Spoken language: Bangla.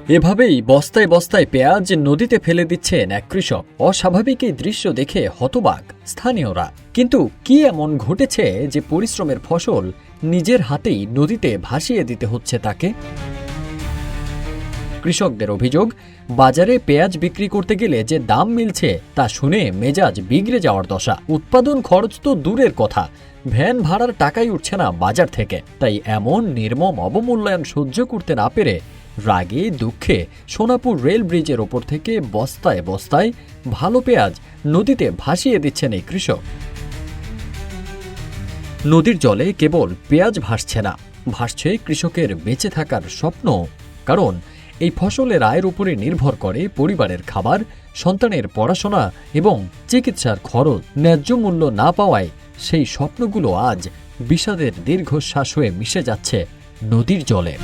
এভাবেই বস্তায় বস্তায় পেঁয়াজ নদীতে ফেলে দিচ্ছেন এক কৃষক। অস্বাভাবিক এই দৃশ্য দেখে হতবাক স্থানীয়রা। কিন্তু কি এমন ঘটেছে যে পরিশ্রমের ফসল নিজের হাতেই নদীতে ভাসিয়ে দিতে হচ্ছে তাকে? কৃষকদের অভিযোগ, বাজারে পেঁয়াজ বিক্রি করতে গেলে যে দাম মিলছে তা শুনে মেজাজ বিগড়ে যাওয়ার দশা। উৎপাদন খরচ তো দূরের কথা, ভ্যান ভাড়ার টাকাই উঠছে না বাজার থেকে। তাই এমন নির্মম অবমূল্যায়ন সহ্য করতে না পেরে রাগে দুঃখে সোনাপুর রেল ব্রিজের ওপর থেকে বস্তায় বস্তায় ভালো পেঁয়াজ নদীতে ভাসিয়ে দিচ্ছেন এই কৃষক। নদীর জলে কেবল পেঁয়াজ ভাসছে না, ভাসছে কৃষকের বেঁচে থাকার স্বপ্ন। কারণ এই ফসলের আয়ের উপরে নির্ভর করে পরিবারের খাবার, সন্তানের পড়াশোনা এবং চিকিৎসার খরচ। ন্যায্য মূল্য না পাওয়ায় সেই স্বপ্নগুলো আজ বিষাদের দীর্ঘশ্বাস হয়ে মিশে যাচ্ছে নদীর জলে।